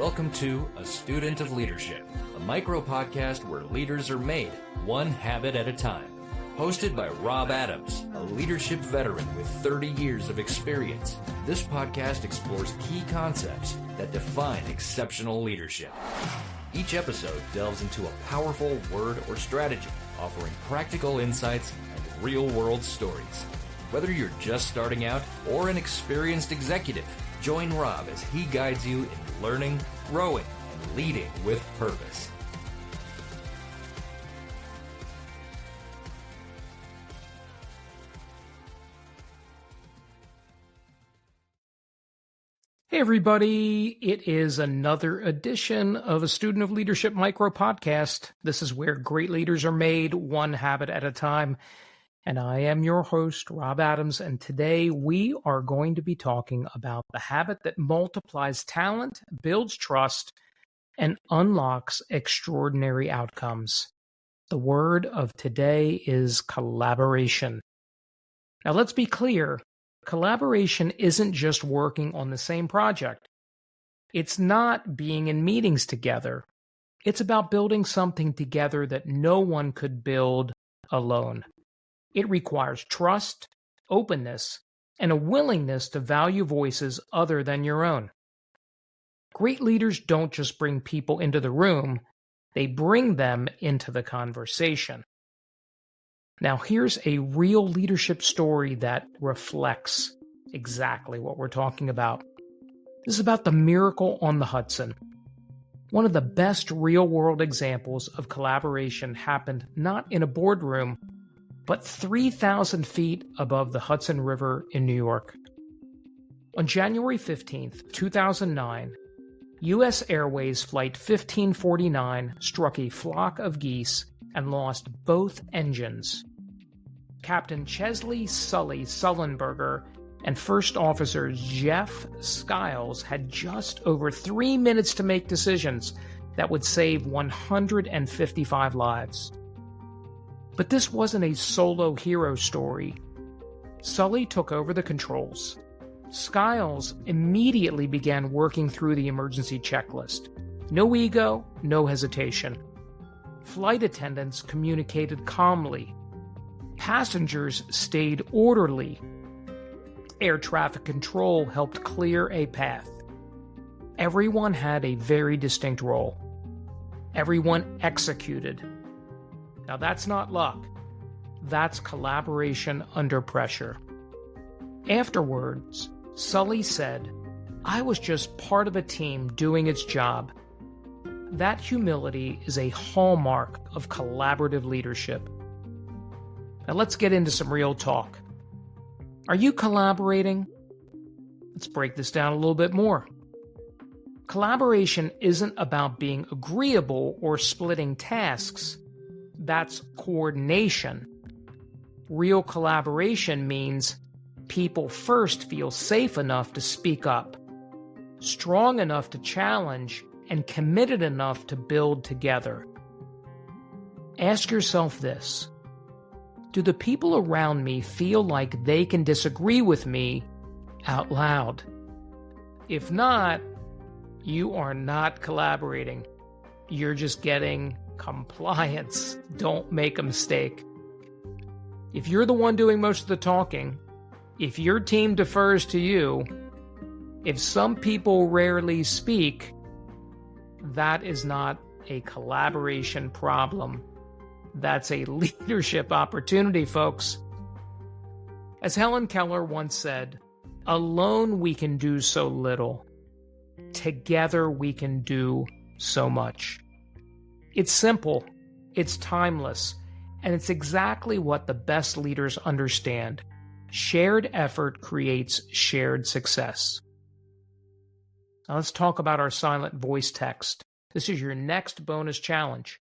Welcome to A Student of Leadership, a micro-podcast where leaders are made one habit at a time. Hosted by Rob Adams, a leadership veteran with 30 years of experience, this podcast explores key concepts that define exceptional leadership. Each episode delves into a powerful word or strategy, offering practical insights and real-world stories. Whether you're just starting out or an experienced executive, join Rob as he guides you in learning, growing, and leading with purpose. Hey everybody, it is another edition of a Student of Leadership Micro Podcast. This is where great leaders are made one habit at a time. And I am your host, Rob Adams, and today we are going to be talking about the habit that multiplies talent, builds trust, and unlocks extraordinary outcomes. The word of today is collaboration. Now let's be clear. Collaboration isn't just working on the same project. It's not being in meetings together. It's about building something together that no one could build alone. It requires trust, openness, and a willingness to value voices other than your own. Great leaders don't just bring people into the room, they bring them into the conversation. Now, here's a real leadership story that reflects exactly what we're talking about. This is about the miracle on the Hudson. One of the best real-world examples of collaboration happened not in a boardroom, but 3,000 feet above the Hudson River in New York. On January 15th, 2009, U.S. Airways Flight 1549 struck a flock of geese and lost both engines. Captain Chesley Sully Sullenberger and First Officer Jeff Skiles had just over 3 minutes to make decisions that would save 155 lives. But this wasn't a solo hero story. Sully took over the controls. Skiles immediately began working through the emergency checklist. No ego, no hesitation. Flight attendants communicated calmly. Passengers stayed orderly. Air traffic control helped clear a path. Everyone had a very distinct role. Everyone executed. Now that's not luck. That's collaboration under pressure. Afterwards, Sully said, "I was just part of a team doing its job." That humility is a hallmark of collaborative leadership. Now let's get into some real talk. Are you collaborating? Let's break this down a little bit more. Collaboration isn't about being agreeable or splitting tasks. That's coordination. Real collaboration means people first feel safe enough to speak up, strong enough to challenge, and committed enough to build together. Ask yourself this: do the people around me feel like they can disagree with me out loud? If not, you are not collaborating. You're just getting compliance. Don't make a mistake. If you're the one doing most of the talking, if your team defers to you, if some people rarely speak, that is not a collaboration problem. That's a leadership opportunity, folks. As Helen Keller once said, "Alone we can do so little. Together we can do so much." It's simple, it's timeless, and it's exactly what the best leaders understand. Shared effort creates shared success. Now let's talk about our silent voice text. This is your next bonus challenge.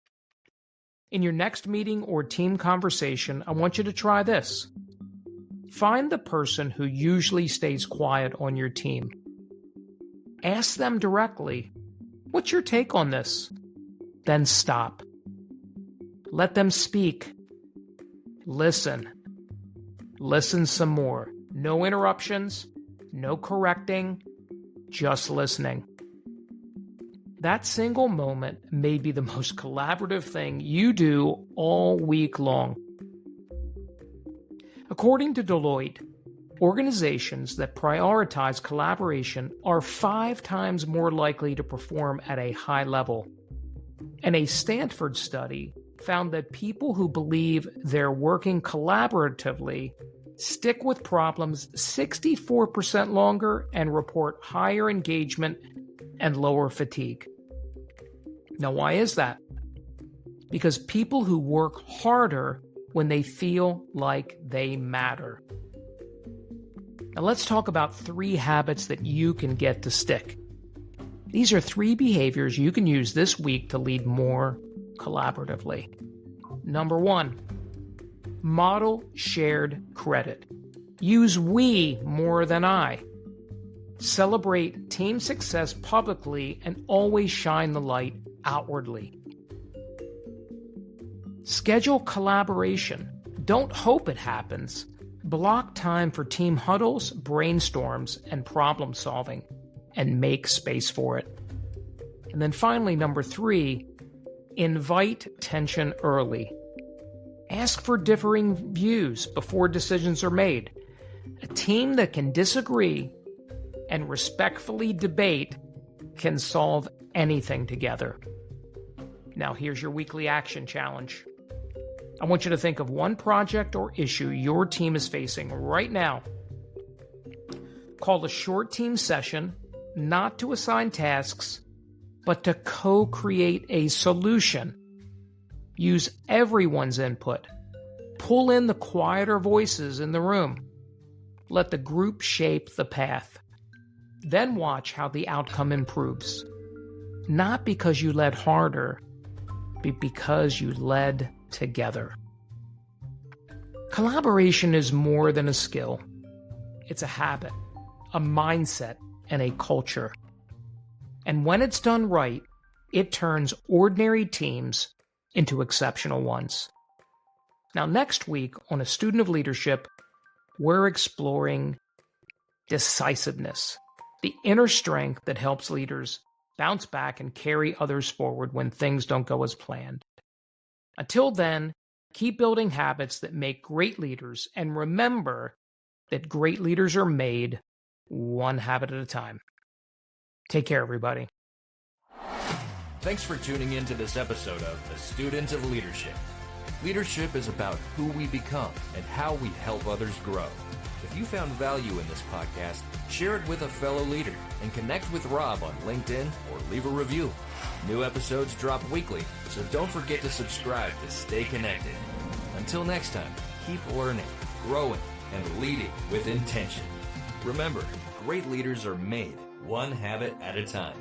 In your next meeting or team conversation, I want you to try this. Find the person who usually stays quiet on your team. Ask them directly, "What's your take on this?" Then stop. Let them speak. Listen. Listen some more. No interruptions, no correcting, just listening. That single moment may be the most collaborative thing you do all week long. According to Deloitte, organizations that prioritize collaboration are 5 times more likely to perform at a high level. And a Stanford study found that people who believe they're working collaboratively stick with problems 64% longer and report higher engagement and lower fatigue. Now, why is that? Because people who work harder when they feel like they matter. Now, let's talk about 3 habits that you can get to stick. These are 3 behaviors you can use this week to lead more collaboratively. Number 1, model shared credit. Use we more than I. Celebrate team success publicly and always shine the light outwardly. Schedule collaboration. Don't hope it happens. Block time for team huddles, brainstorms, and problem solving, and make space for it. And then finally, number 3, invite tension early. Ask for differing views before decisions are made. A team that can disagree and respectfully debate can solve anything together. Now, here's your weekly action challenge. I want you to think of one project or issue your team is facing right now. Call a short team session, not to assign tasks, but to co-create a solution. Use everyone's input. Pull in the quieter voices in the room. Let the group shape the path. Then watch how the outcome improves. Not because you led harder, but because you led together. Collaboration is more than a skill. It's a habit, a mindset, and a culture. And when it's done right, it turns ordinary teams into exceptional ones. Now, next week on A Student of Leadership, we're exploring decisiveness, the inner strength that helps leaders bounce back and carry others forward when things don't go as planned. Until then, keep building habits that make great leaders, and remember that great leaders are made one habit at a time. Take care, everybody. Thanks for tuning in to this episode of A Student of Leadership. Leadership is about who we become and how we help others grow. If you found value in this podcast, share it with a fellow leader and connect with Rob on LinkedIn or leave a review. New episodes drop weekly, so don't forget to subscribe to stay connected. Until next time, keep learning, growing, and leading with intention. Remember, great leaders are made one habit at a time.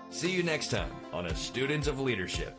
See you next time on A Student of Leadership.